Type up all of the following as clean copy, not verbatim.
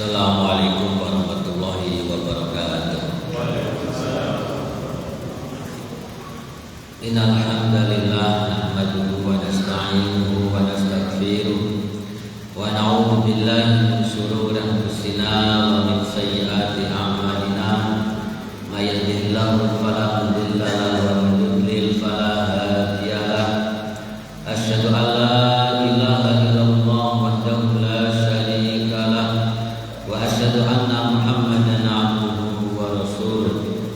Assalamualaikum warahmatullahi wabarakatuh. Innal hamdalillah nahmaduhu wa nasta'inuhu wa nastaghfiruh wa na'udzu billahi min shururi anfusina wa min sayyiati a'malina. May yahdihillahu fala mudilla lahu wa may yudlil fala hadiya lahu. Asyhadu an la ilaha illallah wahdahu la syarika lahu wa asyhadu anna Muhammadan 'abduhu wa rasuluh.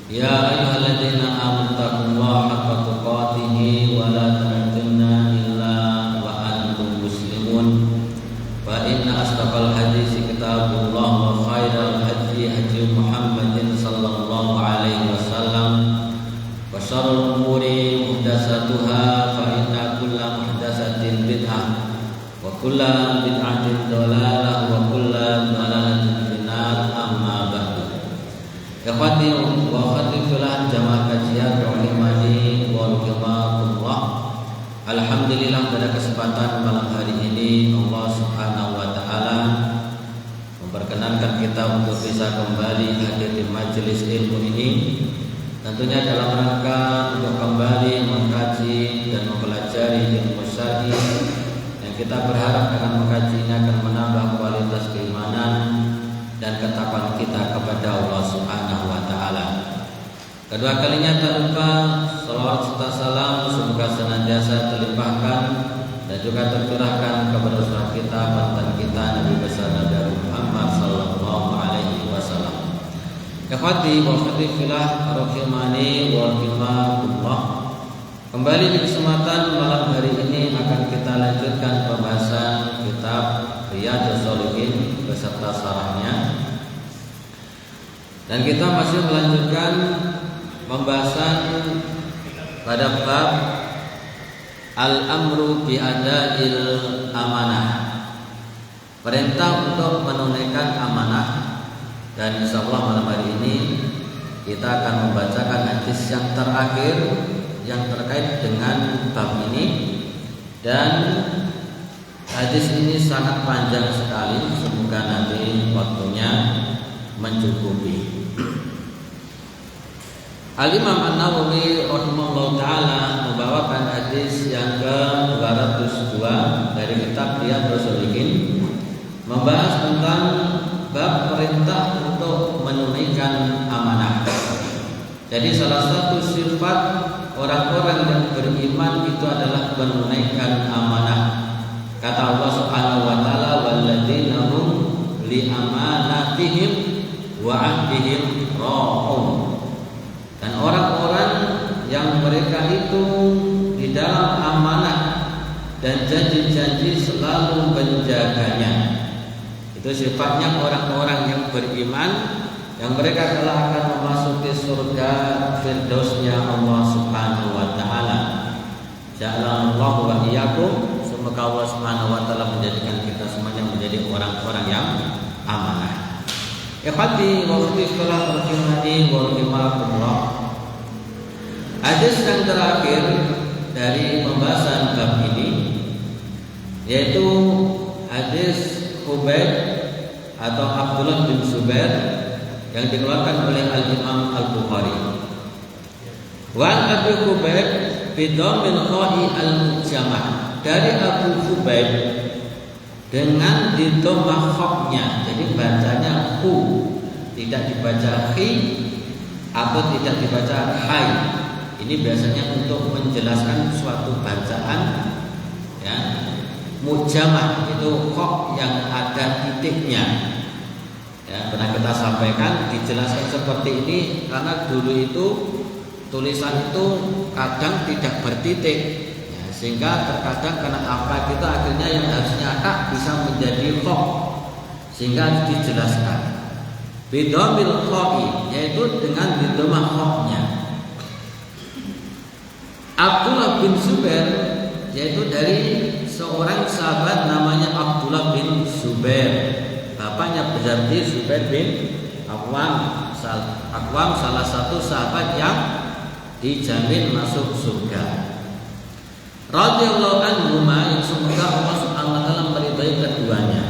Ya ayyuhalladzina amanu taqullaha haqqa tuqatih wa la tamutunna illa wa antum muslimun. Fa inna asdaqal haditsi kitabullah wa khairal hadyi hadyu Muhammadin sallallahu alaihi wasallam wa syarrul umuri muhdatsatuha fa inna kulla muhdatsatin bid'ah wa kulla bid'atin dhalalah wa kulla dhalalatin finnar. Amma ba'du. Ikhwati wa akhwati fillah jamaah kajian rahimani wa rahimakumullah. Alhamdulillah pada kesempatan malam hari ini Allah Subhanahu wa taala memperkenankan kita untuk bisa kembali hadir di majelis ilmu ini, tentunya dalam rangka untuk kembali mengkaji dan mempelajari ilmu syar'i yang kita berharap dengan mengkajinya akan menambah kualitas keimanan dan ketakwaan kita kepada Allah Subhanahu wa taala. Kedua kalinya tak lupa salawat serta salam semoga senantiasa terlimpahkan dan juga tercurahkan kepada saudara kita, panutan kita, Nabi besar Nabi Muhammad sallallahu alaihi wasallam. Ikhwati wa akhwati fillah rahimani wa rahimakumullah. Kembali di kesempatan malam hari ini akan kita lanjutkan pembahasan kitab Riyadhus Shalihin beserta syarahnya. Dan kita masih melanjutkan pembahasan pada bab al-amru bi ada'il amanah. Perintah untuk menunaikan amanah. Dan insyaallah malam hari ini kita akan membacakan hadis yang terakhir yang terkait dengan bab ini, dan hadis ini sangat panjang sekali, semoga nanti waktunya mencukupi. Al-Imam An-Nawawi rahimahullah ta'ala membawakan hadis yang ke-202 dari kitab Riyadhus Shalihin, membahas tentang bab perintah untuk menunaikan amanah. Jadi salah satu sifat orang-orang yang beriman itu adalah menunaikan amanah. Kata Allah Subhanahu wa taala, walladzina hum li amanatihim wa 'ahdihim ra'un. Dan orang-orang yang mereka itu di dalam amanah dan janji-janji selalu menjaganya. Itu sifatnya orang-orang yang beriman, yang mereka telah akan memasuki surga firdausnya Allah Subhanahu wa taala. Ja'alallahu wa iyyakum, semoga Allah Subhanahu wa taala menjadikan kita semuanya menjadi orang-orang yang amanah. Ikhwati wa akhwati fillah rahimani wa rahimakumullah. Hadis yang terakhir dari pembahasan bab ini yaitu hadis Khubayb atau Abdullah bin Zubair yang dikeluarkan oleh Al-Imam Al-Bukhari. Wa Abi Khubayb bidomil kha'i al-mujamah, dari Abu Khubayb dengan didomah khoknya, jadi bacanya khu, tidak dibaca khi atau tidak dibaca hai. Ini biasanya untuk menjelaskan suatu bacaan, ya. Mujamah itu khok yang ada titiknya. Ya, pernah kita sampaikan, dijelaskan seperti ini karena dulu itu tulisan itu kadang tidak bertitik, ya, sehingga terkadang karena apa kita akhirnya yang harusnya kak bisa menjadi khok, sehingga dijelaskan bidomil kho'i, yaitu dengan didomah khoknya. Abdullah bin Zubair, yaitu dari seorang sahabat namanya Abdullah bin Zubair. Bapaknya berarti Zubair bin Awam, salah satu sahabat yang dijamin masuk surga. Radhiyallahu anhuma, yang semoga Allah Subhanahu wa taala meridai keduanya.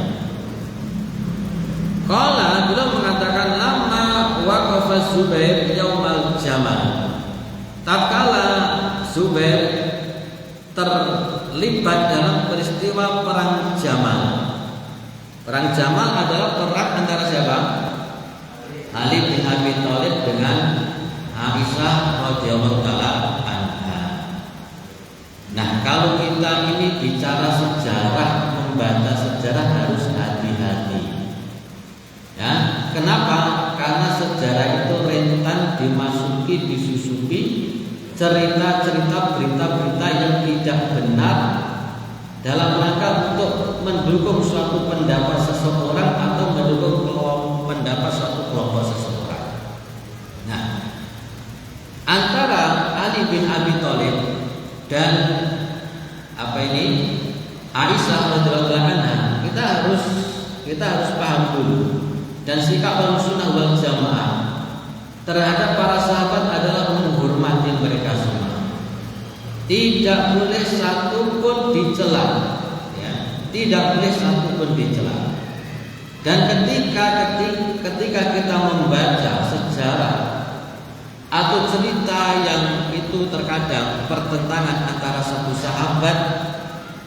waqafa Zubair yaumal Jamal. Tatkala Zubair terlibat dalam peristiwa perang Jamal. Perang Jamal adalah perang antara siapa? Ali bin Abi Thalib dengan Aisyah radhiyallahu taala anha. Nah, kalau kita ini bicara sejarah, membaca sejarah harus hati-hati. Ya, kenapa? Karena sejarah itu rentan dimasuki, disusupi cerita-cerita, berita-berita yang tidak benar dalam rangka untuk mendukung suatu pendapat seseorang atau mendukung pendapat suatu kelompok seseorang. Nah, antara Ali bin Abi Thalib dan Aisyah radhiyallahu anha, kita harus paham dulu. Dan sikap Ahlussunnah wal Jamaah terhadap para sahabat adalah menghormati mereka semua. Tidak boleh satu pun dicela, ya. Tidak boleh satu pun dicela. Dan ketika kita membaca sejarah atau cerita yang itu terkadang pertentangan antara satu sahabat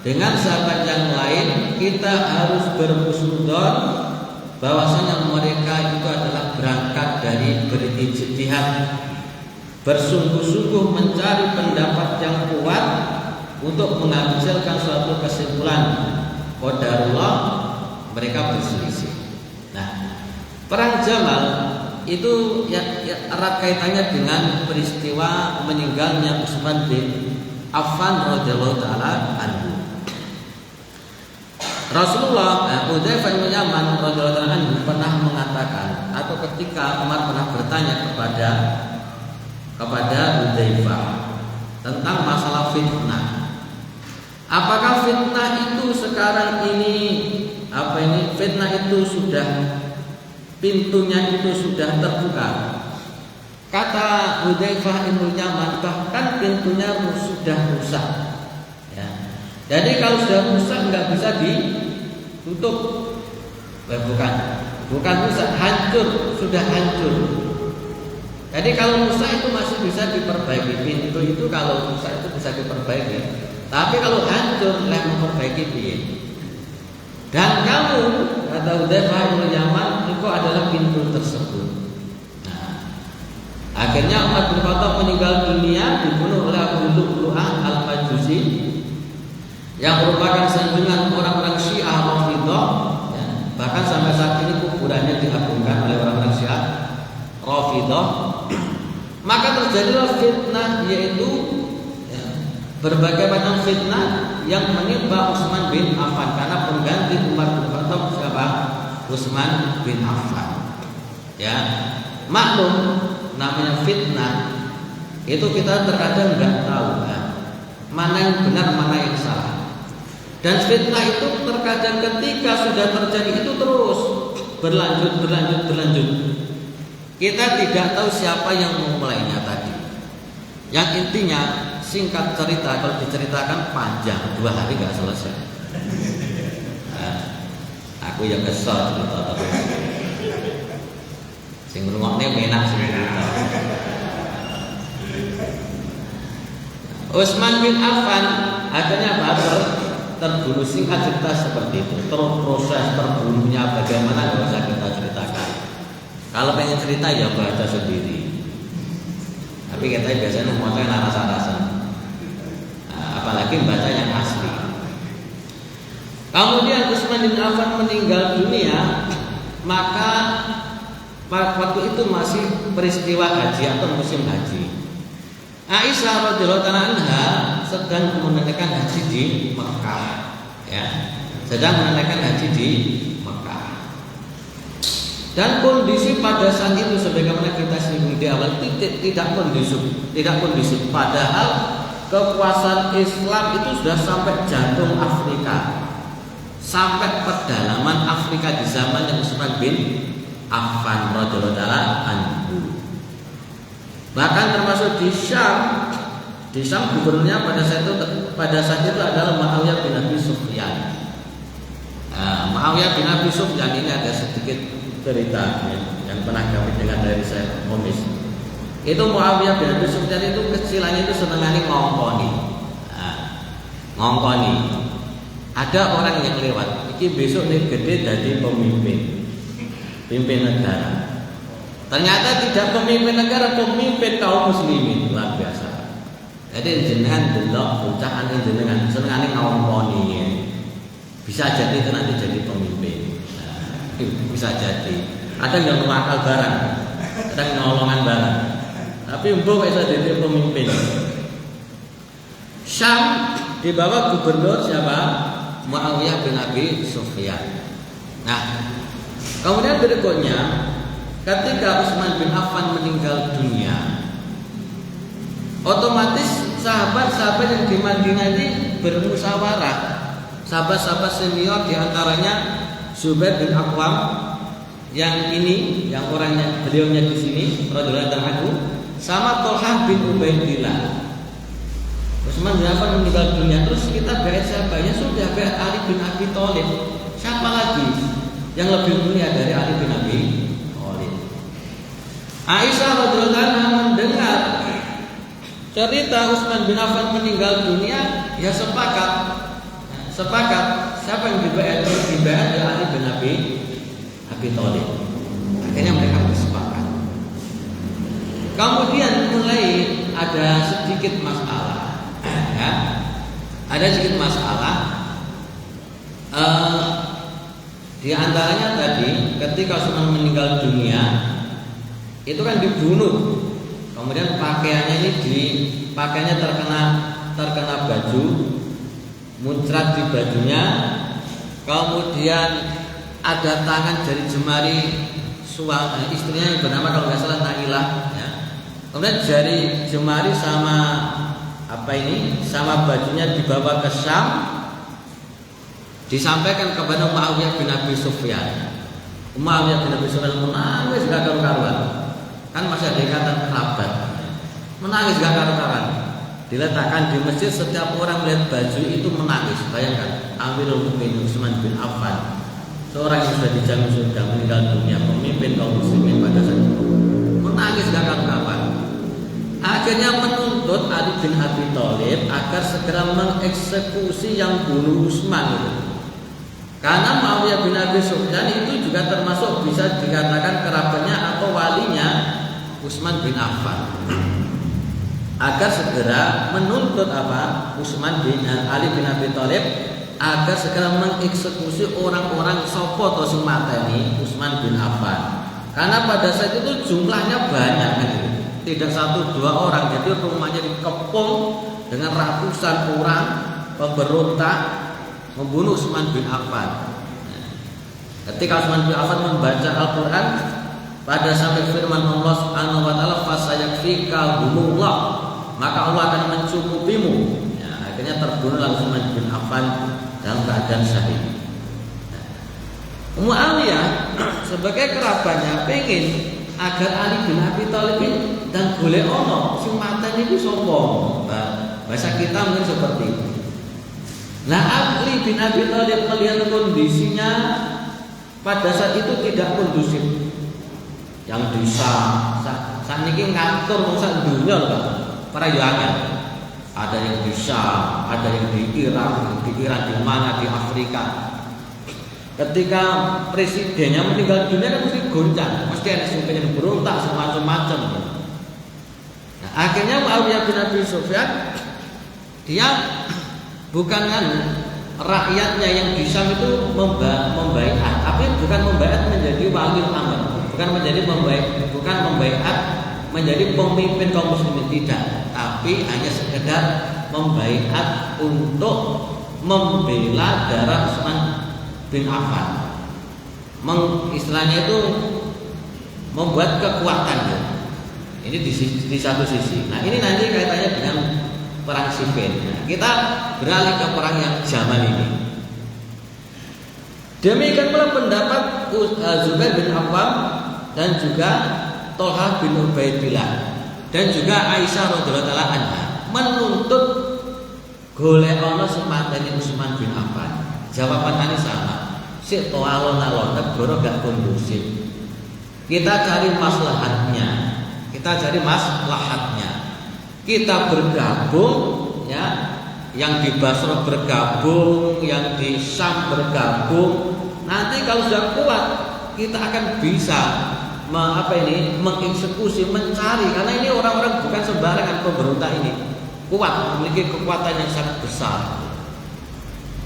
dengan sahabat yang lain, kita harus berhusnudzon bahwasanya mereka itu adalah berangkat dari berijtihad, bersungguh-sungguh mencari pendapat yang kuat untuk menghasilkan suatu kesimpulan. Qadarullah, mereka berselisih. Nah, perang Jamal itu erat kaitannya dengan peristiwa meninggalnya Utsman bin Affan radhiyallahu taala anhu. Rasulullah Hudzaifah bin Yaman radhiyallahu taala anhu pernah mengatakan, atau ketika Umar pernah bertanya kepada Hudzaifah tentang masalah fitnah. Apakah fitnah itu sekarang ini fitnah itu sudah pintunya itu sudah terbuka? Kata Hudzaifah bin Yaman, bahkan pintunya sudah rusak. Ya. Jadi kalau sudah rusak nggak bisa ditutup. Bukan rusak, hancur, sudah hancur. Jadi kalau rusak itu masih bisa diperbaiki. Pintu itu kalau rusak itu bisa diperbaiki. Tapi kalau hancur, lah memperbaiki piye? Dan kamu, kata Hudzaifah bin Yaman, itu adalah pintu tersebut. Nah, akhirnya Umar bin Khattab meninggal dunia, dibunuh oleh Abu Lu'lu'ah al-Majusi, yang merupakan sanjungan orang-orang Syiah Rafidhah, ya. Bahkan sampai saat ini kuburannya diagungkan oleh orang-orang Syiah Rafidhah. Maka terjadilah fitnah, yaitu berbagai macam fitnah yang menimpa Utsman bin Affan, karena pengganti Umar bin Khattab siapa? Utsman bin Affan. Ya, maklum namanya fitnah itu kita terkadang nggak tahu mana yang benar mana yang salah. Dan fitnah itu terkadang ketika sudah terjadi itu terus berlanjut. Kita tidak tahu siapa yang memulainya tadi. Yang intinya, singkat cerita, kalau diceritakan panjang, 2 hari nggak selesai. Nah, aku yang kesal cerita terus. Sing ngrungokne menak sing cerita. Utsman bin Affan akhirnya terbunuh. Singkat cerita seperti itu. Terus proses terbunuhnya bagaimana nggak usah kita ceritakan. Kalau pengen cerita ya baca sendiri. Tapi kita biasanya mau rasa-rasa. Apalagi baca yang asli. Kemudian Utsman bin Affan meninggal dunia, maka waktu itu masih peristiwa haji atau musim haji. Aisyah radhiyallahu taala anha sedang menunaikan haji di Mekah, ya. Sedang menunaikan haji di Mekah. Dan kondisi pada saat itu sebagaimana kita singgung di awal tidak kondusif. Padahal kekuasaan Islam itu sudah sampai jantung Afrika, sampai pedalaman Afrika di zaman Utsman bin Affan radhiyallahu taala anhu. Bahkan termasuk di Syam gubernurnya pada saat itu adalah Muawiyah bin Abi Sufyan. Muawiyah bin Abi Sufyan ini ada sedikit cerita. yang pernah kami dengar dari Syekh Mumis. Itu Muawiyah bin Abi Sufyan itu kecilannya itu senengane ngongkoni. Ngongkoni. Ada orang yang lewat, iki besok nih gede jadi pemimpin, pimpin negara. Ternyata tidak pemimpin negara, pemimpin kaum muslimin, luar biasa. Jadi jenengan delok bocah ane jenengan senengane ngongkoni. Bisa jadi itu nanti jadi pemimpin. Bisa jadi. Ada yang mewakal barang, ada yang nolongan barang. Tapi mbok bisa jadi pemimpin. Syam di bawah gubernur siapa? Muawiyah bin Abi Sufyan. Nah, kemudian berikutnya ketika Utsman bin Affan meninggal dunia, otomatis sahabat-sahabat yang di Madinah ini bermusyawarah. Sahabat-sahabat senior diantaranya Zubair bin Awwam yang ini, yang orangnya beliaunya di sini, radhiyallahu anhu, sama Thalhah bin Ubaidillah. Utsman bin Affan meninggal dunia, terus kita bait siapa? Ya sudah bait Ali bin Abi Thalib. Siapa lagi yang lebih mulia dari Ali bin Abi Thalib? Aisyah radhiyallahu anha mendengar cerita Utsman bin Affan meninggal dunia, ya sepakat siapa yang dibait oleh Ali bin Abi Thalib. Akhirnya mereka bersepakat. Kemudian mulai ada sedikit masalah. Ya, ada sedikit masalah. Di antaranya tadi ketika Utsman meninggal dunia itu kan dibunuh. Kemudian pakaiannya terkena baju, muncrat di bajunya. Kemudian ada tangan jari jemari istrinya yang bernama kalau nggak salah Nailah. Ya. Kemudian jari jemari sama bajunya dibawa ke Syam, disampaikan kepada Muawiyah bin Abi Sufyan. Muawiyah bin Abi Sufyan menangis gak karu-karuan. Kan masih ada ikatan kerabat. Menangis gak karu-karuan. Diletakkan di masjid, setiap orang melihat baju itu menangis. Bayangkan, Amirul Mukminin Utsman bin Affan, seorang yang sudah dijamin surga, meninggal dunia, pemimpin kaum muslimin pada saat itu, menangis gak karu-karuan. Akhirnya menuntut Ali bin Abi Thalib agar segera mengeksekusi yang bunuh Utsman itu. Karena Muawiyah bin Abi Sufyan itu juga termasuk bisa dikatakan kerabatnya atau walinya Utsman bin Affan. Agar segera menuntut Utsman bin Ali bin Abi Thalib agar segera mengeksekusi orang-orang sopo atau sing mateni Utsman bin Affan. Karena pada saat itu jumlahnya banyak kan. Tidak 1-2 orang, jadi rumahnya dikepung dengan ratusan orang pemberontak membunuh Utsman bin Affan. Ketika Utsman bin Affan membaca Al-Quran, pada sampai firman Allah Subhanahu wa taala, fasayakfika humullah, maka Allah akan mencukupimu. Ya, akhirnya terbunuhlah Utsman bin Affan dalam keadaan syahid. Muawiyah sebagai kerabatnya pengen agar Ali bin Abi Thalib dan golek ono sing mateni iku sapa. Bahasa kita mungkin seperti itu. Nah, Ali bin Abi Thalib melihat kondisinya pada saat itu tidak kondusif. Yang bisa saat ini ngatur urusan dunia loh, para yakin. Ada yang bisa, ada yang di Iran di mana, di Afrika. Ketika presidennya meninggal dunia kan mesti goncang, mesti ada yang berontak semacam-macam. Nah, akhirnya Muawiyah bin Abi Sufyan dia bukan rakyatnya yang di Syam itu membaiat, tapi bukan membaiat menjadi wali amr, bukan membaiat menjadi pemimpin kaum muslimin, tidak, tapi hanya sekedar membaiat untuk membela darah Utsman bin Affan. Istilahnya itu membuat kekuatan ya. Ini di satu sisi. Nah, ini nanti kaitannya dengan perang Siffin. Nah, kita beralih ke perang yang zaman ini. Demikian pula pendapat Zubair bin Awwam dan juga Thalhah bin Ubaidillah dan juga Aisyah radhiyallahu anha menuntut golek ana semateni Utsman bin Affan. Jawaban ini sama. Sik to alon-alon negara gak kondusif. Kita cari maslahatnya. Kita bergabung, ya. Yang di Basra bergabung, yang di Syam bergabung. Nanti kalau sudah kuat, kita akan bisa mengeksekusi, mencari, karena ini orang-orang bukan sembarangan pemberontak ini, kuat, memiliki kekuatan yang sangat besar.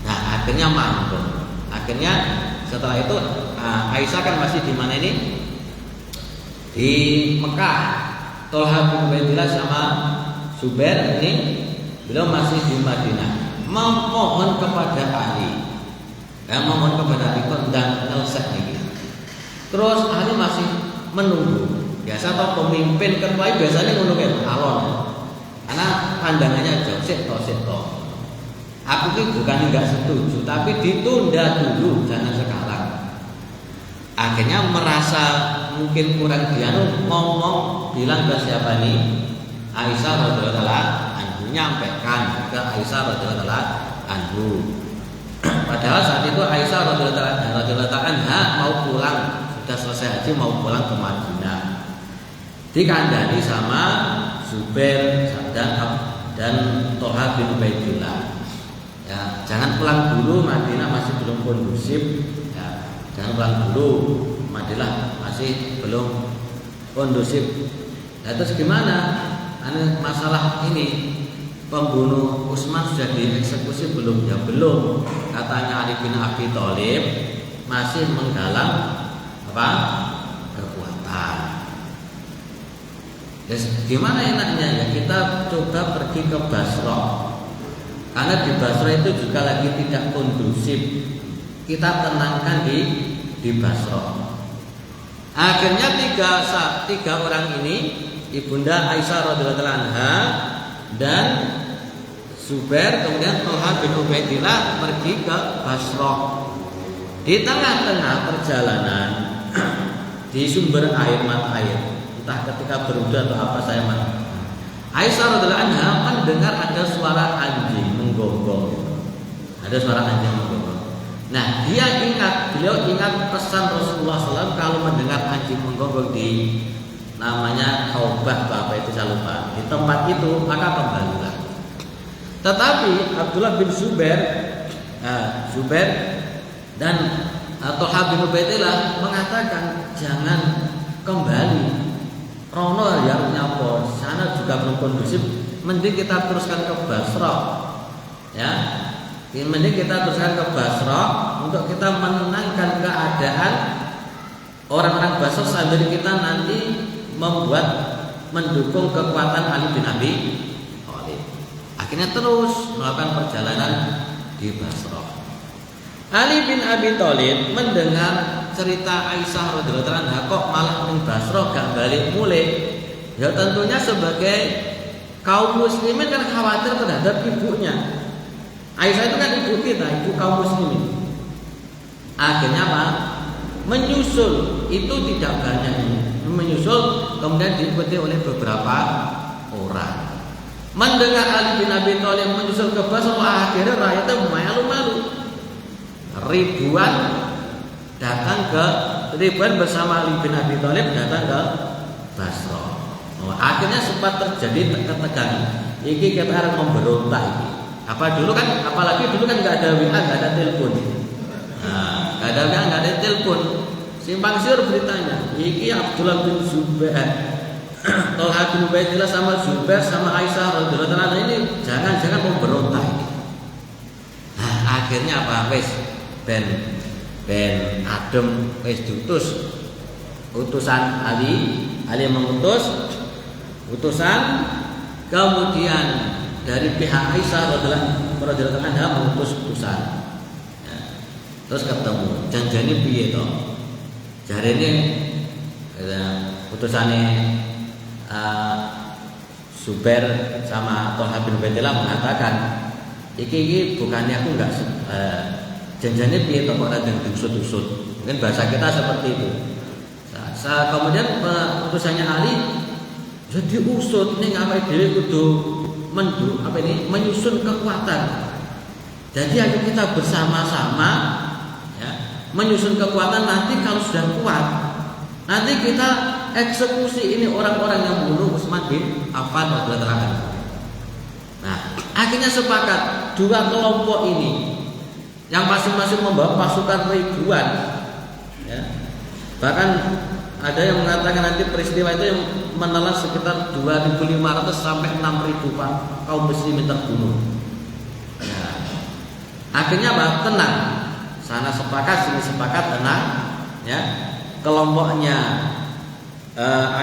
Nah, akhirnya mampu. Akhirnya setelah itu Aisyah kan masih di mana ini? Di Mekah. Tolha bin Ubaidillah sama Zubair ini beliau masih di Madinah. Memohon kepada Ali, memohon kepada Ali dan nyelesai ini. Terus Ali masih menunggu. Biasa atau pemimpin ketua biasanya menunggu alon. Karena pandangannya jauh seto. Aku ini bukan enggak setuju, tapi ditunda dulu, jangan sekarang. Akhirnya merasa mungkin kurang dianu, ngomong bilang ke siapa nih? Aisyah radhiyallahu anha, nyampaikan ke Aisyah radhiyallahu anha. Padahal saat itu Aisyah radhiyallahu anha mau pulang, sudah selesai haji mau pulang ke Madinah. Dikandani sama Zubair dan Tolha bin Ubaidillah. Ya, jangan pulang dulu, Madinah masih belum kondusif. Ya, jangan pulang dulu, Madinah masih belum kondusif. Nah, terus gimana? Masalah ini pembunuh Utsman sudah dieksekusi belum? Ya belum. Katanya Ali bin Abi Thalib masih menggalang kekuatan. Ya, gimana enaknya ya kita coba pergi ke Basra. Karena di Basra itu juga lagi tidak kondusif. Kita tenangkan di Basra. Akhirnya tiga orang ini, Ibunda Aisyah radhiyallahu anha dan Zubair kemudian Tolha bin Ubaidillah pergi ke Basra. Di tengah-tengah perjalanan di sumber air mata air, entah ketika berwudu atau apa saya mati. Aisyah radhiyallahu anha mendengar ada suara anjing menggonggong. Ada suara anjing menggonggong. Nah, beliau ingat pesan Rasulullah SAW kalau mendengar anjing menggonggong di namanya Kaubah apa itu saya lupa. Di tempat itu maka kembalilah. Tetapi Abdullah bin Zubair dan Tolha bin Ubaidillah mengatakan jangan kembali. Rono ya nyapa, sana juga belum kondusif, mending kita teruskan ke Basra. Ya. Mending kita teruskan ke Basra untuk kita menenangkan keadaan orang-orang Basra sambil kita nanti mendukung kekuatan Ali bin Abi Thalib. Akhirnya terus melakukan perjalanan di Basra. Ali bin Abi Thalib mendengar cerita Aisyah radhiyallahu anha kok malah di Basra gak balik mulai. Ya tentunya sebagai kaum muslimin kan khawatir terhadap ibunya. Aisyah itu kan ibu kita, ibu kaum muslimin. Akhirnya apa? Menyusul, itu tidak banyak ini. Menyusul kemudian diikuti oleh beberapa orang. Mendengar Ali bin Abi Thalib menyusul ke Basra, akhirnya rakyatnya malu-malu. Ribuan bersama Ali bin Abi Thalib datang ke Basra. Akhirnya sempat terjadi ketegangan. Iki kita harus memberontak ini. Apalagi dulu kan nggak ada WA, nggak ada telepon. Nah, nggak ada WA, nggak ada telepon. Simpang siur beritanya. Iki Abdullah bin Zubair, Tolha bin Ubaidillah sama Zubair sama Aisyah radhiyallahu anha ini jangan memberontak ini. Nah, akhirnya apa? Ben adem wis diutus utusan Ali mengutus utusan, kemudian dari pihak Aisyah radhiyallahu anha mengutus utusan. Ya. Terus ketemu janjane piye to? Jarene utusane Zubair sama Tolha bin Ubaidillah mengatakan iki bukannya aku enggak janjane piye to kok ora diusut-usut. Mungkin bahasa kita seperti itu. Kemudian utusannya Ali jadi usut ning awake dhewe kudu menyusun kekuatan. Jadi ayo kita bersama-sama ya, menyusun kekuatan nanti kalau sudah kuat nanti kita eksekusi ini orang-orang yang bunuh Utsman bin Affan radhiyallahu anhu. Nah, akhirnya sepakat dua kelompok ini yang masing-masing membawa pasukan ribuan, ya. Bahkan ada yang mengatakan nanti peristiwa itu yang menelan sekitar 2.500 sampai 6.000 kaum muslimin terbunuh. Nah, akhirnya apa? Tenang. Sana sepakat, sini sepakat, tenang, ya. Kelompoknya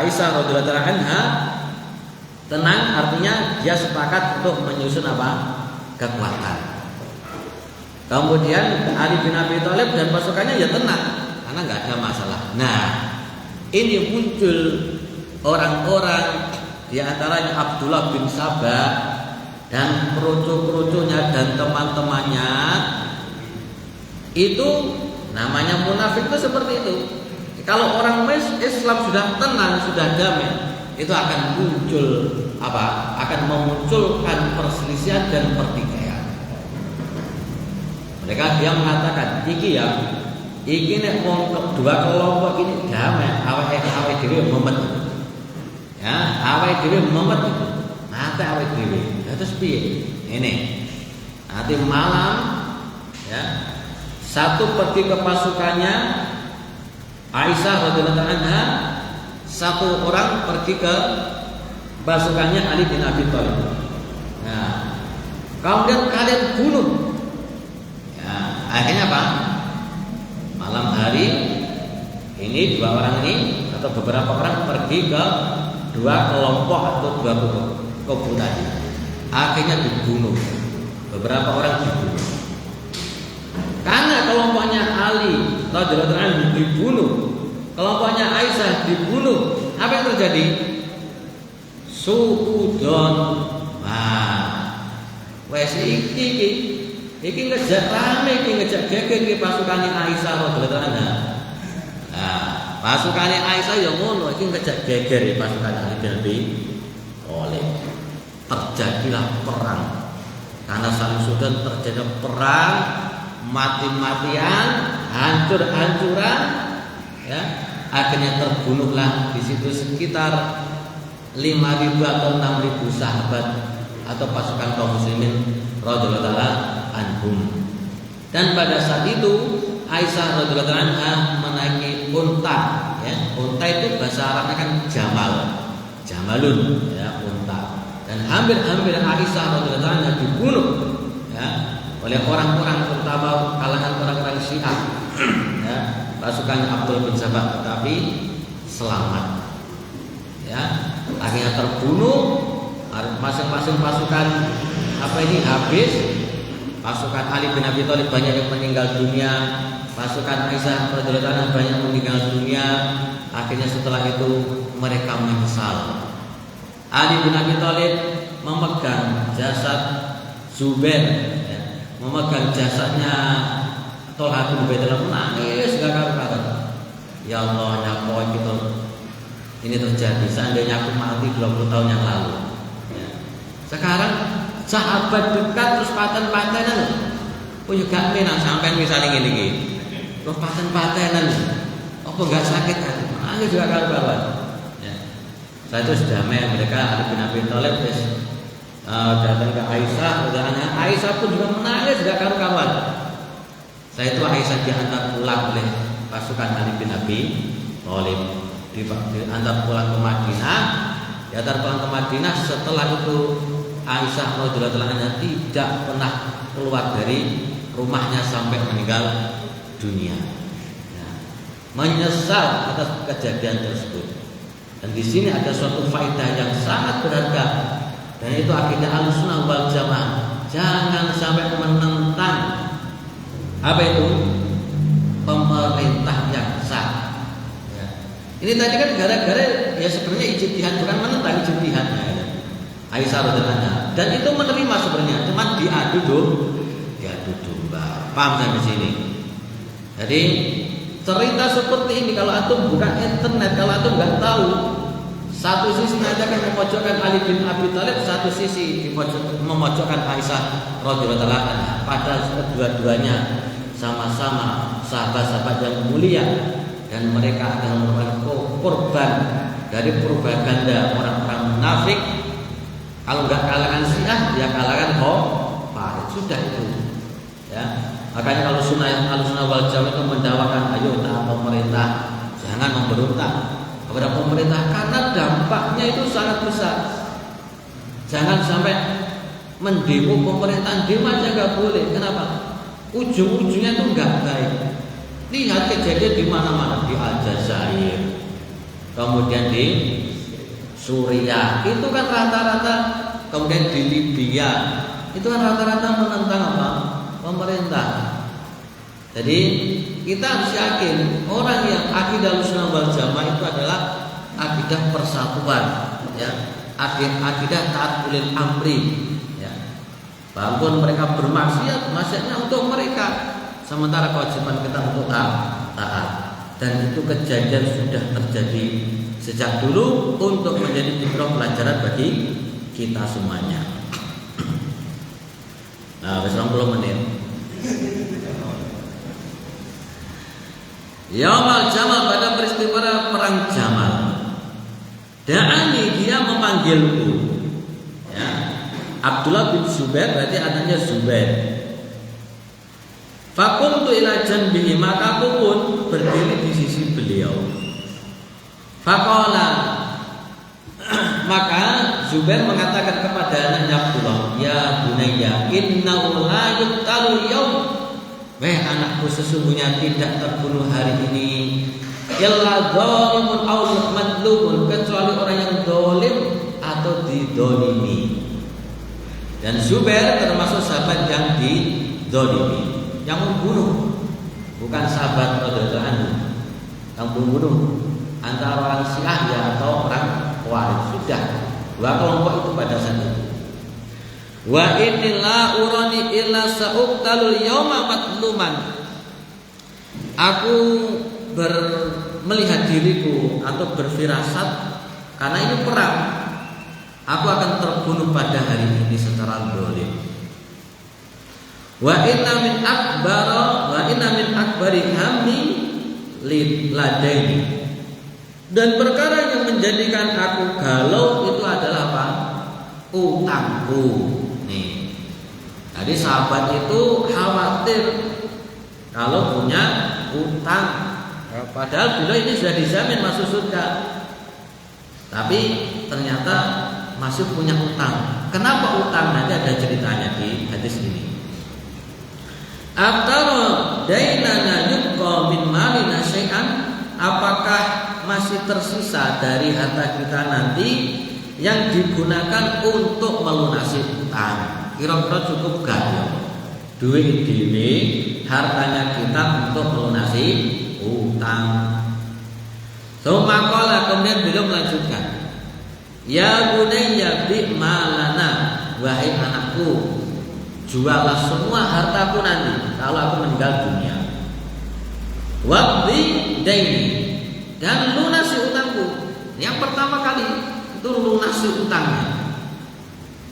Aisyah radhiyallahu anha tenang, artinya dia sepakat untuk menyusun apa? Kekuatan. Kemudian Ali bin Abi Thalib dan pasukannya ya tenang karena nggak ada masalah. Nah, ini muncul orang-orang di antaranya Abdullah bin Sabah dan perucu-perucunya dan teman-temannya. Itu namanya munafik itu seperti itu. Kalau orang Islam sudah tenang, sudah damai, itu akan muncul apa? Akan memunculkan perselisihan dan pertikaian. Mereka dia mengatakan, iki nek wong dua kelompok ini damai, awake dhewe memet. Ya, awake dhewe memet. Mate awake dhewe. Ya terus piye? Ini. Nanti malam ya, satu pergi ke pasukannya Aisyah radhiyallahu anha, satu orang pergi ke pasukannya Ali bin Abi Thalib. Nah, kemudian kalian bunuh. Ya, akhirnya apa? Malam hari ini dua orang ini atau beberapa orang pergi ke dua kelompok atau dua kubu tadi. Akhirnya dibunuh. Beberapa orang dibunuh. Karena kelompoknya Ali radhiyallahu anhu dibunuh, kelompoknya Aisyah dibunuh, apa yang terjadi? Suudon. Nah, wes iki ngejak rame, iki ngejak geger iki pasukane Aisyah radhiyallahu anha. Nah, pasukane Aisyah ya ngono, iki ngejak geger pasukane Ali bin Abi Thalib. Terjadilah perang. Karena saling sudan terjadi perang, mati-matian, hancur-hancuran, ya. Akhirnya terbunuhlah di situ sekitar 5.000 atau 6.000 sahabat atau pasukan kaum muslimin radhiyallahu anhum. Dan pada saat itu Aisyah radhiyallahu anha menaiki unta, ya. Unta itu bahasa Arabnya kan jamalun, ya, unta. Dan hampir Aisyah radhiyallahu anha dibunuh, ya, oleh orang-orang terutama kalangan orang-orang Syiah, ya, pasukan Abdul bin Sabah, tetapi selamat, ya. Akhirnya terbunuh, masing-masing pasukan habis. Pasukan Ali bin Abi Thalib banyak yang meninggal dunia, pasukan Aisyah radhiyallahu anha banyak meninggal dunia. Akhirnya setelah itu mereka menyesal. Ali bin Abi Thalib memegang jasad Zubair, ya, memegang jasadnya Thalhah bin Ubaidillah, menangis gak karuan. Ya Allah, nyapa gitu. Ini terjadi seandainya aku mati 20 tahun yang lalu, ya. Sekarang sahabat dekat terus paten-patenan. Oh ya gak menang sampean misalnya ngene iki. Terus paten-patenan. Apa enggak sakit hati? Nangis juga karuan. Ya. Saya itu sudah mereka Ali bin Abi Thalib datang ke Aisyah, Aisyah pun juga menangis juga karuan. Saya itu Aisyah diantar pulang oleh pasukan Ali bin Abi Thalib, diantar pulang ke Madinah. Diantar pulang ke Madinah, setelah itu Aisyah radhiyallahu anha tidak pernah keluar dari rumahnya sampai meninggal dunia. Ya. Menyesal atas kejadian tersebut. Dan di sini ada suatu faedah yang sangat berharga. Dan itu akidah Ahlussunnah wal Jamaah. Jangan sampai menentang apa itu? Pemerintah yang sah. Ya. Ini tadi kan gara-gara ya sebenarnya ijtihad, bukan menentang ijtihadnya. Ya. Aisyah radhiyallahu anha. Dan itu menerima sebenarnya, cuma diadu domba. Paham sampai sini? Jadi cerita seperti ini kalau antum buka internet, kalau antum nggak tahu, satu sisi nanti akan memojokkan Ali bin Abi Thalib, satu sisi memojokkan Aisyah radhiyallahu anha. Padahal kedua-duanya sama-sama sahabat-sahabat yang mulia, dan mereka adalah merupakan korban dari propaganda orang-orang munafik. Kalau nggak kalangan Syiah, ya kalangan Khawarij. Sudah itu. Ya, makanya kalau Ahlussunnah wal Jamaah itu mendakwakan, ayo taat pemerintah, jangan memberontak kepada pemerintah karena dampaknya itu sangat besar. Jangan sampai mendemo pemerintahan, demo aja nggak boleh. Kenapa? Ujung-ujungnya itu nggak baik. Lihat kejadian di mana-mana, di Aljazair, kemudian di Suriah, itu kan rata-rata, kemudian di Libya, itu kan rata-rata menentang apa? Pemerintah. Jadi kita harus yakin orang yang akidah Ahlussunnah wal Jamaah itu adalah akidah persatuan, ya, akidah taat ulil amri, ya. Walaupun mereka bermaksiat, maksiatnya untuk mereka, sementara kewajiban kita untuk taat. Dan itu kejadian sudah terjadi sejak dulu untuk menjadi fitrah pelajaran bagi kita semuanya. Nah, 20 menit. Yaumal Jamal, pada peristiwa perang Jamal. Da'ani, dia memanggilku. Ya. Abdullah bin Zubair berarti anaknya Zubair. Fakumtu ila janbihi, maka aku pun berdiri di sisi beliau. Faqala, maka Zubair mengatakan kepada anaknya Abdullah, ya bunayya, innahu la yuqtalu yaum. Wahai anakku, sesungguhnya tidak terbunuh hari ini illa dzalimun aw madlumun, kecuali orang yang zalim atau didolimi. Dan Zubair termasuk sahabat yang didolimi, yang membunuh, bukan sahabat radhiyallahu anhu yang membunuh antara orang Syiah ya atau orang Khawarij. Sudah dua kelompok itu pada saat itu. Wa inilah urani illa sa'uqtalul yauma matluman. Aku melihat diriku atau berfirasat karena ini perang, aku akan terbunuh pada hari ini secara zalim. Wa inna min akbari hammi ladaini. Dan perkara yang menjadikan aku galau itu adalah apa? Utangku. Nih. Jadi sahabat itu khawatir kalau punya utang. Padahal beliau ini sudah dijamin masuk surga. Tapi ternyata masih punya utang. Kenapa utang? Nanti ada ceritanya di hadis ini. Atau dainana yubqa min malina syai'an, apakah masih tersisa dari harta kita nanti yang digunakan untuk melunasi utang? Kira-kira cukup gak ya? Duit dhewe hartanya kita untuk melunasi utang. Sumaqala, kemudian beliau melanjutkan, ya bunayya bi malana, wahai anakku, jualah semua hartaku nanti kalau aku meninggal dunia. Waqdi daini, dan lunasi utangku. Yang pertama kali itu lunasi utangnya.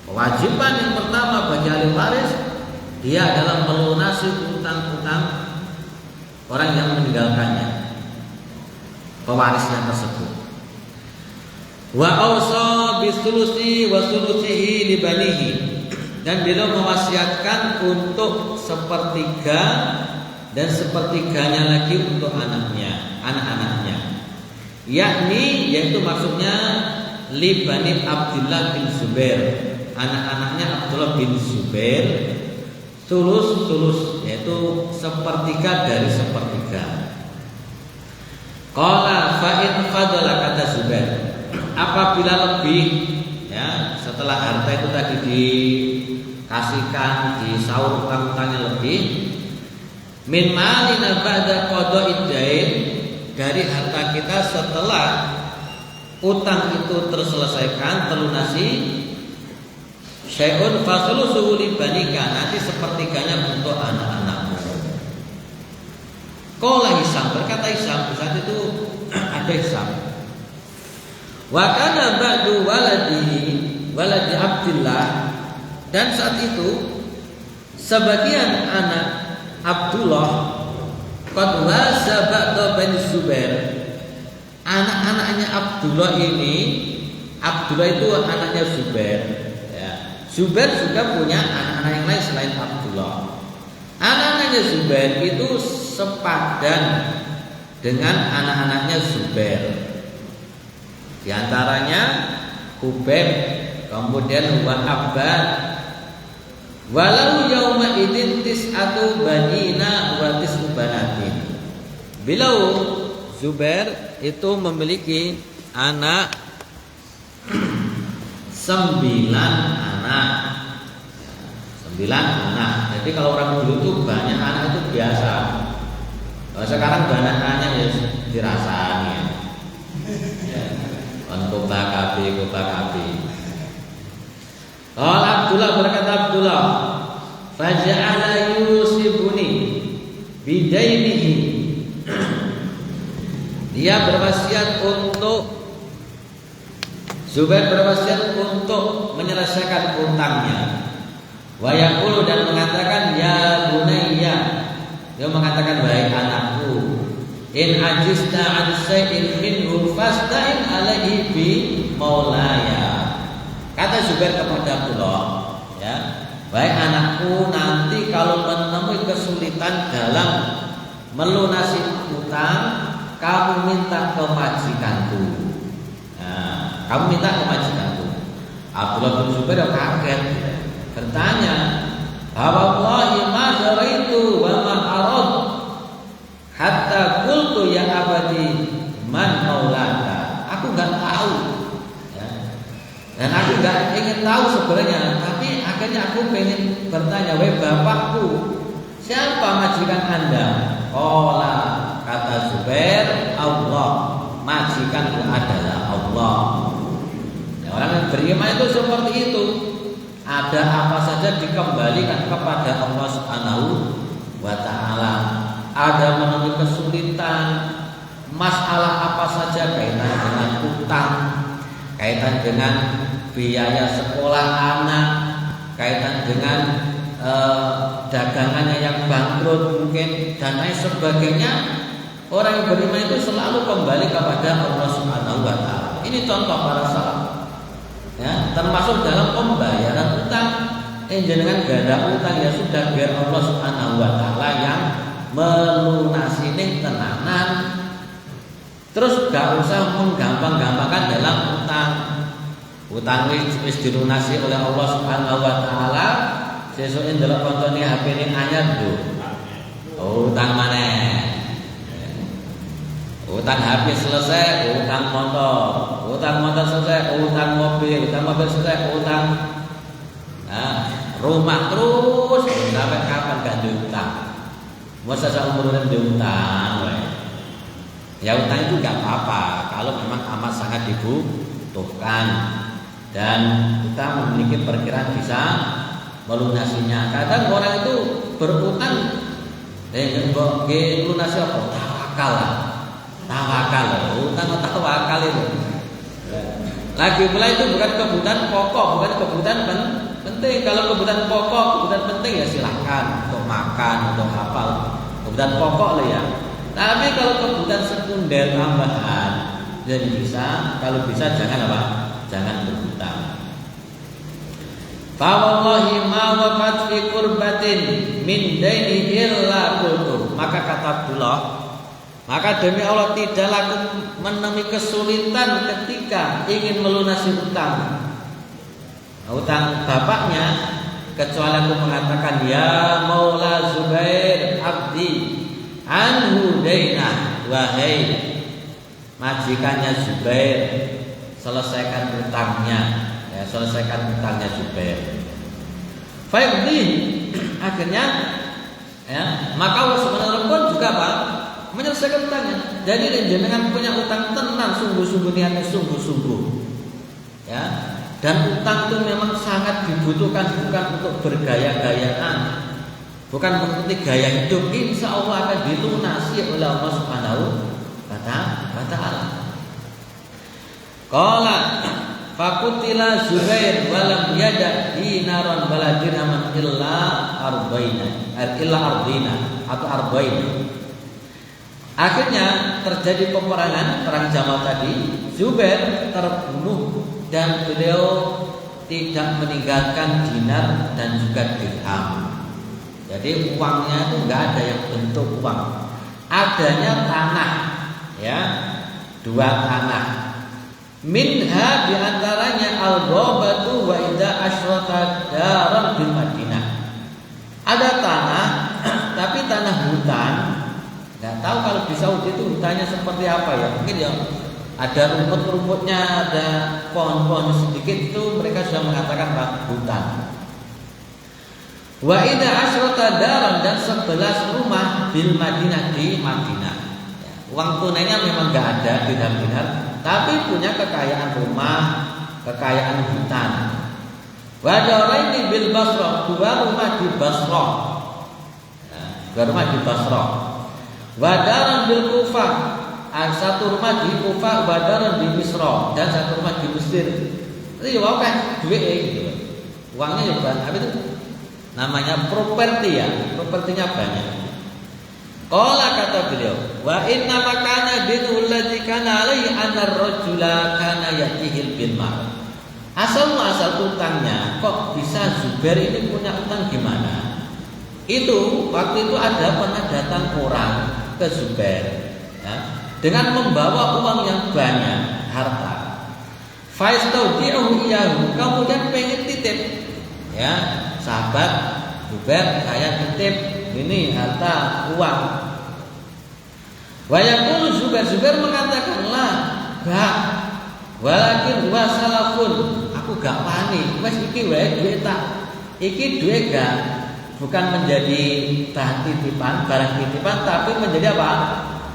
Kewajiban yang pertama bagi ahli waris, dia adalah melunasi utang-utang orang yang meninggalkannya, pewarisnya tersebut. Wa ausa bisulusi wa sulusihi li banihi, dan beliau mewasiatkan untuk sepertiga dan sepertiganya lagi untuk anak-anaknya. Yakni, yaitu maksudnya li bani Abdullah bin Zubair, anak-anaknya Abdullah bin Zubair, sulus, yaitu sepertiga dari sepertiga. Qala fa in fadala, kata Zubair, apabila lebih, ya, setelah harta itu tadi dikasihkan, disaur utang-utangnya lebih, min malina ba'da qada'id dain, dari harta kita setelah utang itu terselesaikan, terlunasi, syai'un fasulusuhu li banika, nanti sepertiganya untuk anak-anakmu. Qala Hisam, berkata Hisam, saat itu ada Hisam, wa kana ba'du waladi Abdillah, dan saat itu sebagian anak Abdullah qad wasabatu bin Zubair. Anak-anaknya Abdullah ini, Abdullah itu anaknya Zubair. Ya. Zubair juga punya anak-anak yang lain selain Abdullah. Anak-anaknya Zubair itu sepadan dengan anak-anaknya Zubair. Di antaranya Hubaib, kemudian Abbad. Walau yauma idin tis'atu banina wa tis'u banatin. Bila Zubair itu memiliki anak 9 anak. 9 anak. Jadi kalau orang dulu itu banyak anak itu biasa. Kalau sekarang banyak anaknya ya dirasani. Untuk bakabi. Kalau Abdullah berkata Abdullah, faja'ala yusibuni bidainihi. Dia berwasiat untuk Zubair berwasiat untuk menyelesaikan utangnya. Wa yaqulu dan mengatakan ya bunayya. Dia mengatakan wahai anakku, in ajista an shay'in minhu fasta'in alaihi bi maulaya. Kata Zubair kepada Abdullah, ya, wahai anakku, nanti kalau menemui kesulitan dalam melunasi utang, kamu minta ke majikanku. Nah, kamu minta ke majikanku. Abdullah bin Zubair kaget, bertanya, "Wallahi ma daraitu wa ma arad hatta qultu ya abadi man maulaka." Aku enggak tahu. Ya. Dan aku enggak ingin tahu sebenarnya, tapi akhirnya aku pengen bertanya, "Wahai bapakku, siapa majikan Anda?" Qala, kata Zubair, "Allah, majikanku adalah Allah." Ya, orang yang beriman itu seperti itu. Ada apa saja dikembalikan kepada Allah Subhanahu wa taala. Ada menemui kesulitan, masalah apa saja kaitan dengan utang, kaitan dengan biaya sekolah anak, kaitan dengan dagangannya yang bangkrut mungkin dan lain sebagainya. Orang yang beriman itu selalu kembali kepada Allah Subhanahu wa taala. Ini contoh para salaf. Ya, termasuk dalam pembayaran utang. Jangan gak ada utang ya sudah, biar Allah Subhanahu wa taala yang melunasi ning tenanan. Terus gak usah menggampang-gampangkan dalam utang. Utang wis dilunasi oleh Allah Subhanahu wa taala. Sesuk ndelok koncone HP-ne anyar lho. Utang maneh. Utang HP selesai, utang motor selesai, utang mobil selesai, utang rumah terus sampai kapan gak diutang? Masa seumur diutang, ya utang itu gak apa-apa kalau memang amat sangat dibutuhkan dan kita memiliki perkiraan bisa melunasinya. Kadang orang itu berutang, lunasi apa? Tawakal, utang itu. Lagi pula itu bukan kebutuhan pokok, bukan kebutuhan penting. Kalau kebutuhan pokok, kebutuhan penting ya silahkan untuk makan, untuk apa, kebutuhan pokok lah ya. Tapi kalau kebutuhan sekunder tambahan, jadi bisa, kalau bisa jangan apa? Jangan berhutang. Fa wallahi ma waqat fi qurbatin min daini illa qultu. Maka kata Abdullah, maka demi Allah tidaklah aku menemui kesulitan ketika ingin melunasi utang bapaknya, kecuali aku mengatakan ya Maula Zubair abdi anhu daina, wahai majikannya Zubair, selesaikan utangnya, ya, selesaikan utangnya Zubair. Faibdi, akhirnya ya, maka Allah Subhanahu pun juga apa? Menyelesaikan utangnya. Jadi jenengan punya utang tenang, sungguh-sungguh niatnya sungguh-sungguh. Ya. Dan utang itu memang sangat dibutuhkan, bukan untuk bergaya-gayaan, bukan untuk gaya hidup. Insya Allah akan dilunasi oleh Allah Subhanahu wa taala. Qala fakutila Zubair walam yada dinaran wala dirhaman illa ardina atau arbaina. Akhirnya terjadi peperangan, perang Jamal tadi. Zubair terbunuh dan beliau tidak meninggalkan dinar dan juga dirham. Jadi uangnya itu nggak ada yang bentuk uang, adanya tanah, ya, 2 tanah. Minha diantaranya al-ghabatu wa idza asyrata daran bil Madinah. Ada tanah, tapi tanah hutan. Nggak tahu kalau di Saudi itu hutannya seperti apa ya. Mungkin ya ada rumput-rumputnya, ada pohon-pohon sedikit, itu mereka sudah mengatakan hutan. Wa idza asyrata daran, dan 11 rumah bil Madinah, di Madinah. Ya, uang tunainya memang nggak ada dirham-dinar, tapi punya kekayaan rumah, kekayaan hutan. Wa daraini bil Basrah, 2 rumah di Basrah. Ya, 2 rumah di Basrah. Wadaran bil Kufah, 1 rumah di Kufah, wadaran di Misra, dan 1 rumah di Mesir. Itu ya kan duit gitu. Uangnya ya bukan apa itu? Namanya properti ya, propertinya banyak. Qala, kata beliau, wa inna makana dinul ladzi kana alaihi anna ar-rajula kana yatihil bil mal. Asal utangnya kok bisa Zubair ini punya utang gimana? Itu waktu itu pernah datang orang ke Zubair, ya, dengan membawa uang yang banyak, harta. Faistaudi'uhu iyahu, kemudian pengen titip, ya, sahabat Zubair, saya titip ini harta uang. Wa yaqulu Zubair mengatakan, lah, gak, walakin wa salafun, aku gak wani, wes iki wae duit tak, iki duit gak. Bukan menjadi bahan titipan, barang titipan, tapi menjadi apa?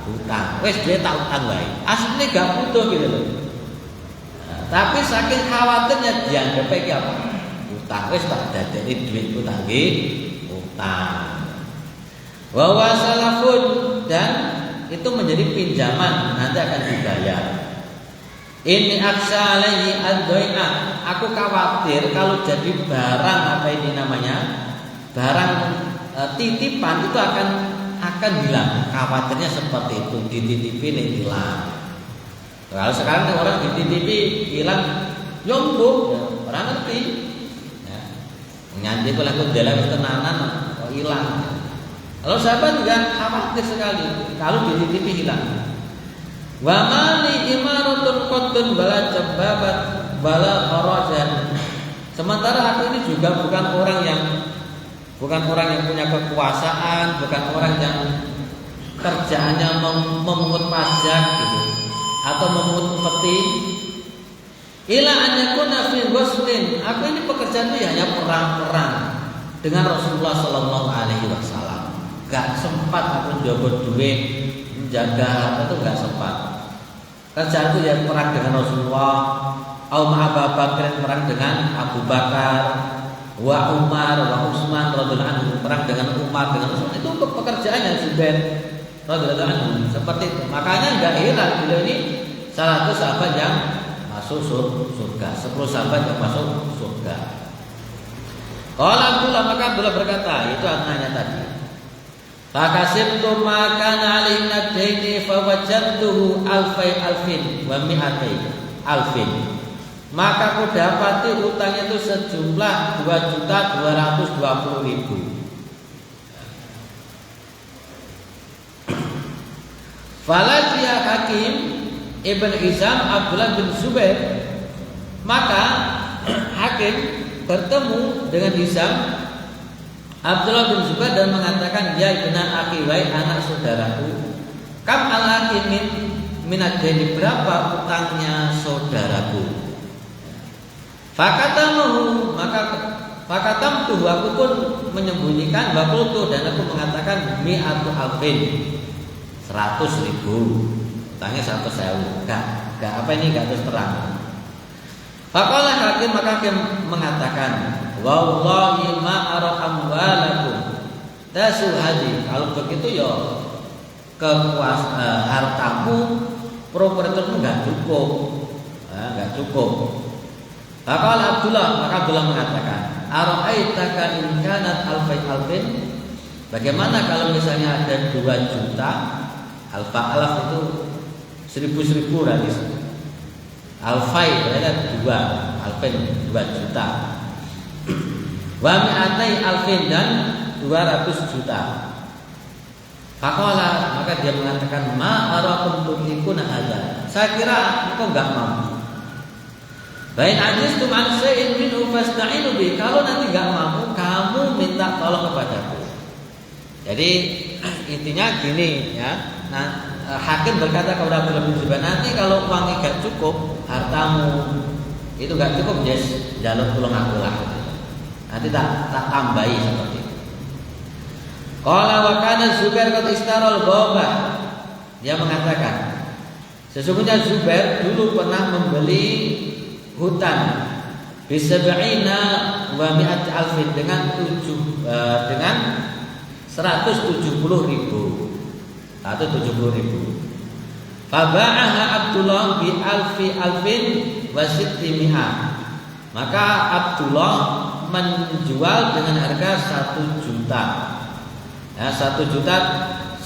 Hutang. Wes dia tak utang baik. Aslinya gak butuh gitu loh. Nah, tapi saking khawatirnya dianggap kayak apa? Hutang. Wes tak dadekne duit utang hutang. Wa wasalafun, dan itu menjadi pinjaman, nanti akan dibayar. Ini aksha alaihi ad-doi'ah. Aku khawatir kalau jadi barang apa ini namanya? Barang titipan itu akan hilang. Khawatirnya seperti itu, dititipin hilang. Kalau sekarang orang dititipi hilang, nyombo, ya, orang ngerti. Ya. Nyanyi kalau aku jalan tenanan, kok hilang. Kalau sahabat juga khawatir sekali kalau dititipi hilang. Wa mali imaratun qaddun bala jababat bala kharajan. Sementara aku ini juga bukan orang yang punya kekuasaan, bukan orang yang kerjaannya memungut pajak gitu, atau memungut upeti. Ila an yakuna fi ghuslin, aku ini pekerjaannya hanya perang dengan Rasulullah sallallahu alaihi wasallam. Gak sempat aku jaga duit, menjaga harta itu gak sempat. Kerjaanku ya perang dengan Rasulullah, Abu Bakar perang dengan Abu Bakar, wa Umar, wa Utsman radhiyallahu anhu perang dengan Umar, dengan Utsman. Itu pekerjaannya Zubair radhiyallahu anhu seperti itu. Makanya enggak heran beliau ini salah satu sahabat yang masuk surga, 10 sahabat yang masuk surga. Qala Abdullah, maka Abdullah berkata, itu artinya tadi. Fakasibtu ma kana alaihi nadaini fawajadtuhu alfin wa mi'atai alfin. Maka aku dapati utangnya itu sejumlah 2.220.000. Falaqiya Hakim Ibn Hizam Abdullah bin Zubair. Maka Hakim bertemu dengan Hizam Abdullah bin Zubair dan mengatakan, ya ibna akhi, wahai anak saudaraku, kam al-hakimin minad-daini, berapa utangnya saudaraku? Fakatamtuhu, aku pun menyembunyikan, waqultu, dan aku mengatakan mi'atu alfin, 100.000, utangnya 100.000. Enggak apa ini, enggak terus terang. Faqala Hakim, maka Hakim mengatakan, wallahi ma ara amwalakum tasuhadi, kalau begitu ya hartamu, propertimu enggak cukup. Faqala Abdullah, maka Abdullah mengatakan, ara'aitaka in kanat alfin, bagaimana kalau misalnya ada 2 juta Alaf itu 1000 berarti. Alfai berarti 2, alfen 2 juta. Wa mi'atai alfin dan 200 juta. Faqala, maka dia mengatakan ma arakum tulikuna hadza. Saya kira engkau enggak mampu. Bain ajistum an syai'in minhu fasta'inu bi. Kalau nanti enggak mampu, kamu minta tolong kepadaku. Jadi intinya gini ya. Nah, hakim berkata kepada Abdullah bin Zubair, nanti kalau uangnya enggak cukup, hartamu itu enggak cukup, yes, jalur tolong aku lah. Nanti tak tambahi seperti itu. Qala wa kana Zubair qad istarol ghabah. Dia mengatakan, sesungguhnya Zubair dulu pernah membeli hutan bisab'ina wa mi'at alfin dengan 170.000 atau 70.000. Faba'aha Abdullah bi alfin wa sittimi'ah. Maka Abdullah menjual dengan harga 1 juta. Ya, 1.600.000.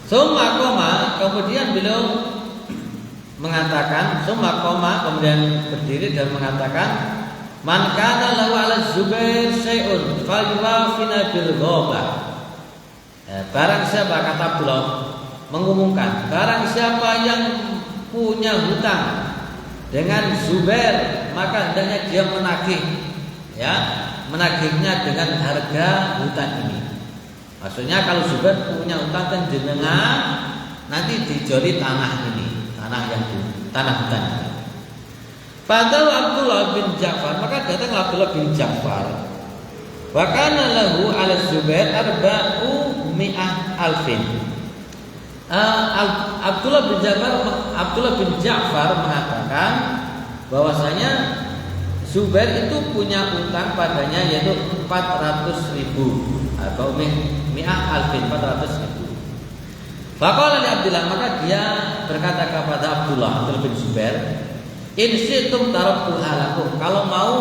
Summa koma, kemudian beliau mengatakan, kemudian berdiri dan mengatakan, man kana lahu 'ala Zubair syai'un falyuwafina bil ghabah. Barang siapa, kata Abdullah mengumumkan, barang siapa yang punya hutang dengan Zubair, maka hendaknya dia menagih. Ya, menagihnya dengan harga hutan ini. Maksudnya kalau Zubair punya hutang kan jenengan nanti dijoli tanah ini, tanah hutan ini. Padahal Abdullah bin Ja'far, maka datang Abdullah bin Ja'far. Wa kana lahu 'ala Zubair 400 alfin. Abdullah bin Ja'far mengatakan bahwasanya Zubair itu punya utang padanya yaitu 400.000 atau mi'ah alfin 400.000. Faqala li Abdullah, maka dia berkata kepada Abdullah bin Zubair, in syi'tum taraktu halakum, kalau mau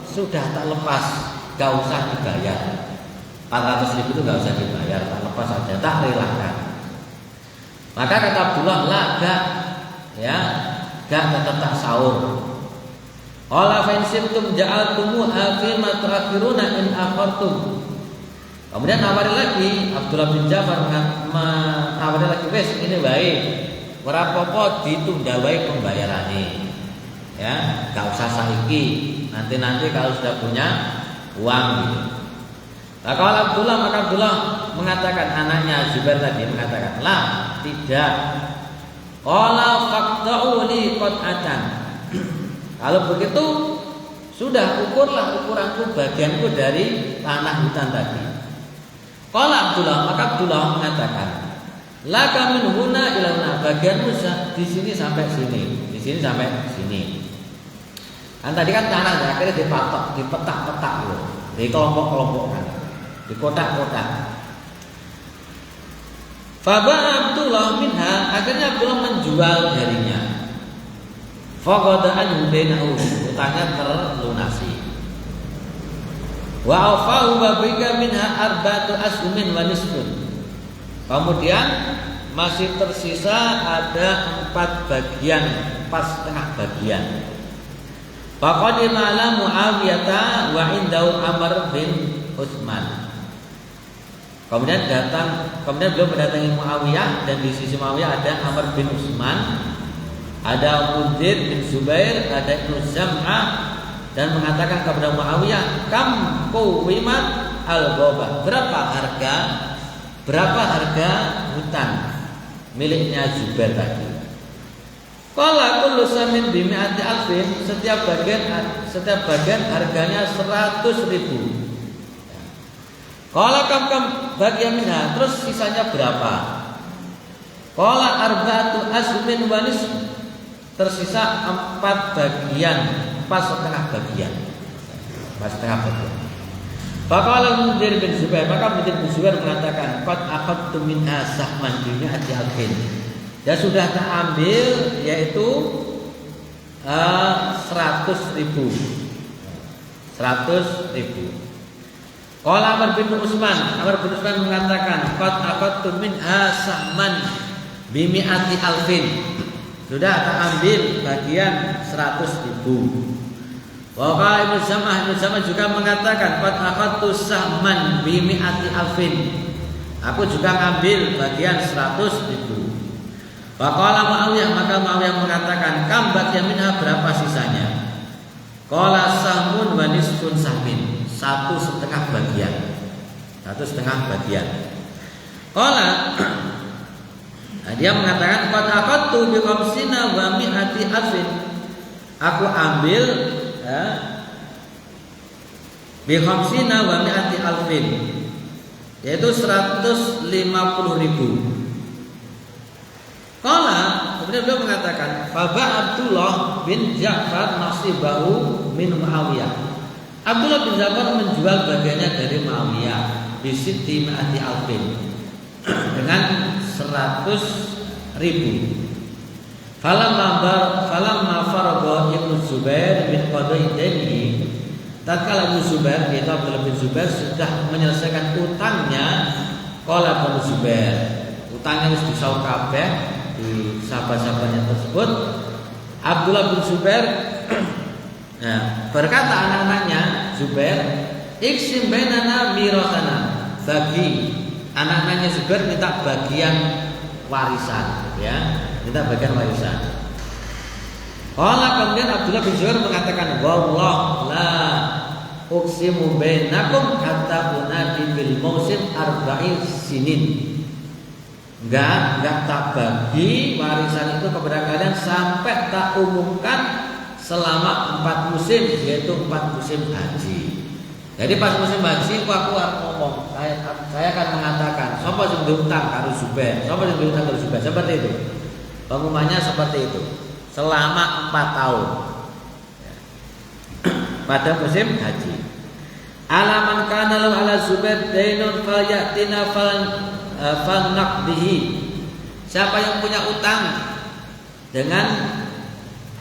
sudah tak lepas, gak usah dibayar. 400.000 itu gak usah dibayar, tak lepas saja, tak relakan. Maka kata Abdullah, la gak, ya, gak tetap tak sahur. Qala fa in syi'tum ja'altumuha fi ma tu'akhiruna in akhartum. Kemudian nawari lagi Abdullah bin Ja'far nawari lagi, wes ini baik, ora apa-apa ditunda wae pembayarane. Ya, gak usah saiki, nanti kalau sudah punya uang gitu. Nah, kalau Abdullah, maka Abdullah mengatakan, anaknya Zubair tadi mengatakan, lah, tidak. Qala faqta'u li qat'atan. Kalau begitu sudah ukurlah ukuranku, bagianku dari tanah hutan tadi. Qala Abdullah, maka Abdullah mengatakan, laka min huna ila huna, bagianmu di sini sampai sini, di sini sampai sini. Kan tadi kan tanah akhirnya dipetak-petak loh, di kelompok-kelompokkan, di kotak-kotak. Faba Abdullah minha, akhirnya Abdullah menjual darinya. Faqada'an hudainahu, utangnya terlunasi. Wa afahu wa bika minha arba'atu asmin wa nisfun. Kemudian masih tersisa ada 4 bagian, 4,5 bagian. Faqadima ala Muawiyah wa indahu Amr bin Utsman. Kemudian beliau mendatangi Muawiyah, dan di sisi Muawiyah ada Amr bin Utsman, ada Munzir bin Zubair, ada Ibnu Zam'ah, dan mengatakan kepada Muawiyah, kam quwimat al-ghabah, berapa harga hutan miliknya Zubair tadi. Qala kullu samin bi mi'ati alfin, setiap bagian harganya 100.000. Qala kam bagian minha, terus sisanya berapa? Qala arba'atu asmin wa nisf, tersisa 4 bagian, 4,5 bagian. Faqala Munzir bin Zubair, maka Munzir bin Zubair mengatakan, qad akhadtu minha sahman bi mi'ati alfin. Ya sudah tak ambil, yaitu 100.000. Qala Amr bin Utsman mengatakan, qad aqadtu minha sahman bimi'ati alfin. Sudah tak ambil bagian 100.000. Wa qala Ibnu Zamah juga mengatakan, qad aqadtu sahman bimi'ati alfin. Aku juga ngambil bagian 100.000. Wa qala Muawiyah, maka Muawiyah mengatakan, kam bagian minha, berapa sisanya? Qala sahmun wa nisfun sahmin. 1/2 bagian. 1/2 bagian. Qala, dia mengatakan, qad aqadtu bi khamsina wa mi'ati alfin. Aku ambil bi khamsina wa mi'ati alfin, yaitu 150.000. Qala, kemudian beliau mengatakan, fa Abdullah bin Ja'far nasibahu min Muawiyah. Abdullah bin Ja'far menjual bagiannya dari Muawiyah bisitti ma'ati alfin, dengan 100.000. Falamma faragha Ibnu Zubair bin qada'i dainihi, tatkala Ibnu Zubair, yaitu Abdullah bin Zubair, sudah menyelesaikan utangnya, qala Ibnu Zubair, utangnya wis disaur kabeh di sahabat-sahabatnya tersebut. Abdullah bin Zubair berkata anak-anaknya Zubair, iksim bainana mirasana, bagi anak-anaknya Zubair minta bagian warisan, minta bagian warisan. Kemudian Abdullah bin Zubair mengatakan, wallah la uqsimu bainakum hatta unadi bil mausim 40 sinin. Enggak tak bagi warisan itu kepada kalian sampai tak umumkan selama 4 musim, yaitu 4 musim haji. Jadi pas musim haji aku ngomong, saya akan mengatakan, sapa sing diutang karo Zubair, sapa sing diutang karo Zubair, seperti itu. Pengumumannya seperti itu selama 4 tahun pada musim haji. Alaman kana lahu ala Zubair dainun falyatina falnaqdihi. Siapa yang punya utang dengan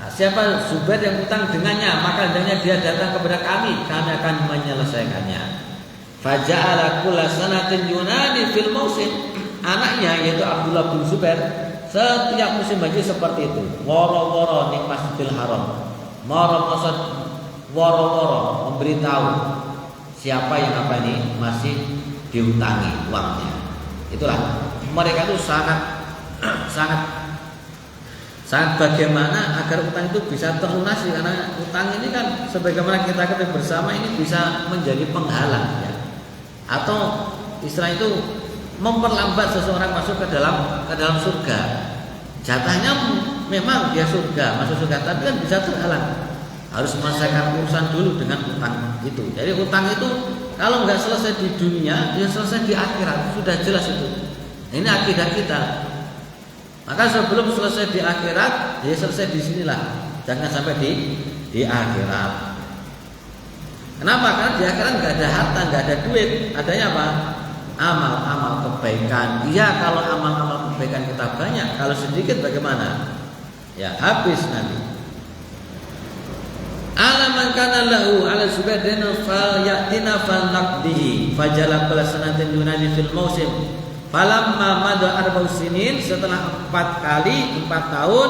siapa Zubair yang utang dengannya, maka hendaknya dia datang kepada kami akan menyelesaikannya. Faja'ala kulla sanatin yunadi fil mausim. Anaknya yaitu Abdullah bin Zubair setiap musim haji seperti itu. Woro-woro ning Masjidil Haram. Woro-woro memberitahu siapa yang masih diutangi uangnya. Itulah mereka itu sangat bagaimana agar utang itu bisa terlunasi, karena utang ini kan sebagaimana kita ketahui bersama ini bisa menjadi penghalang, atau istilah itu memperlambat seseorang masuk ke dalam surga. Jatahnya memang dia masuk surga, tapi kan bisa terhalang. Harus menyelesaikan urusan dulu dengan utang itu. Jadi utang itu kalau nggak selesai di dunia, dia selesai di akhirat. Sudah jelas itu. Ini akidah kita. Maka sebelum selesai di akhirat, dia selesai di sinilah. Jangan sampai di akhirat. Kenapa? Karena di akhirat nggak ada harta, nggak ada duit. Adanya apa? Amal-amal kebaikan. Iya, kalau amal-amal kebaikan kita banyak, kalau sedikit bagaimana? Ya habis nanti. Alaman kana lahu ala Zubair fal yatina fal naqdihi fajala sanatin yunadi fil mausim. Falamma madha 4 sinin, setelah 4 tahun,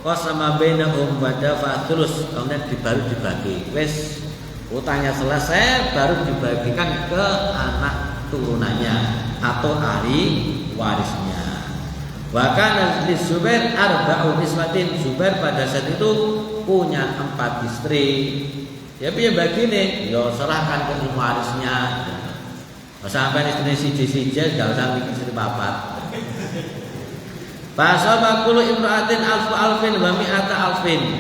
qasama bainahum wa dafa terus, kemudian baru dibagi. Wes utangnya selesai, baru dibagikan ke anak turunannya atau ahli warisnya. Wa kana li Zubair 4 niswatin. Zubair pada saat itu punya 4 istri. Ya piye bagine? Ya serahkan ke warisnya. Sampai istri siji-siji gak usah mikir istri 4. Fasaba kullu imra'atin alfin wa mi'ata alfin.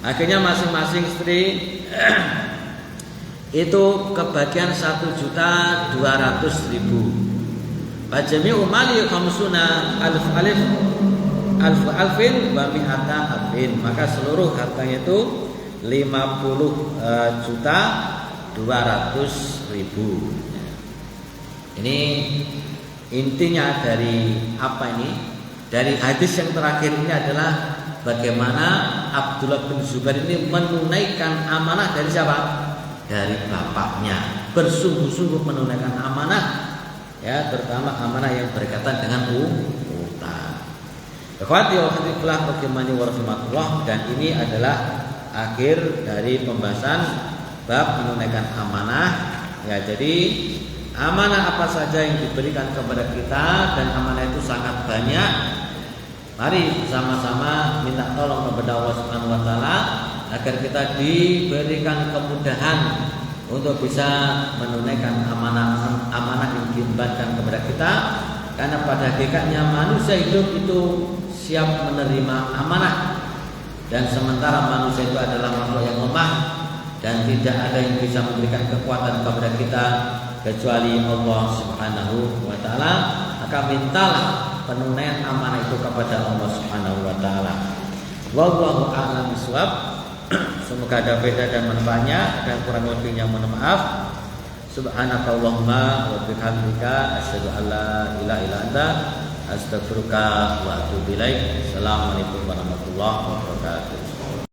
Akhirnya masing-masing istri itu kebagian 1.200.000. Fajami umali khamsuna alfin wa mi'ata alfin. Maka seluruh hartanya itu 50.200.000. Ini intinya dari apa ini? Dari hadis yang terakhir ini adalah bagaimana Abdullah bin Zubair ini menunaikan amanah dari siapa? Dari bapaknya. bersungguh-sungguh menunaikan amanah, ya, terutama amanah yang berkaitan dengan utang. Ikhwati wa akhwati rahimani wa rahimakumullah, dan ini adalah akhir dari pembahasan bab menunaikan amanah. Ya, jadi amanah apa saja yang diberikan kepada kita, dan amanah itu sangat banyak. Mari sama-sama minta tolong kepada Allah Subhanahu wa taala agar kita diberikan kemudahan untuk bisa menunaikan amanah yang diembankan kepada kita, karena pada hakikatnya manusia hidup itu siap menerima amanah, dan sementara manusia itu adalah makhluk yang lemah dan tidak ada yang bisa memberikan kekuatan kepada kita kecuali Allah Subhanahu wa taala. Maka mintalah penunaian amanah itu kepada Allah Subhanahu wa taala. Wallahu a'lam bishawab. Semoga ada faedah dan manfaatnya, dan kurang lebihnya mohon maaf. Subhanakallahumma wa bihamdika asyhadu an la ilaha illa anta astaghfiruka wa atubu ilaik. Assalamualaikum warahmatullahi wabarakatuh.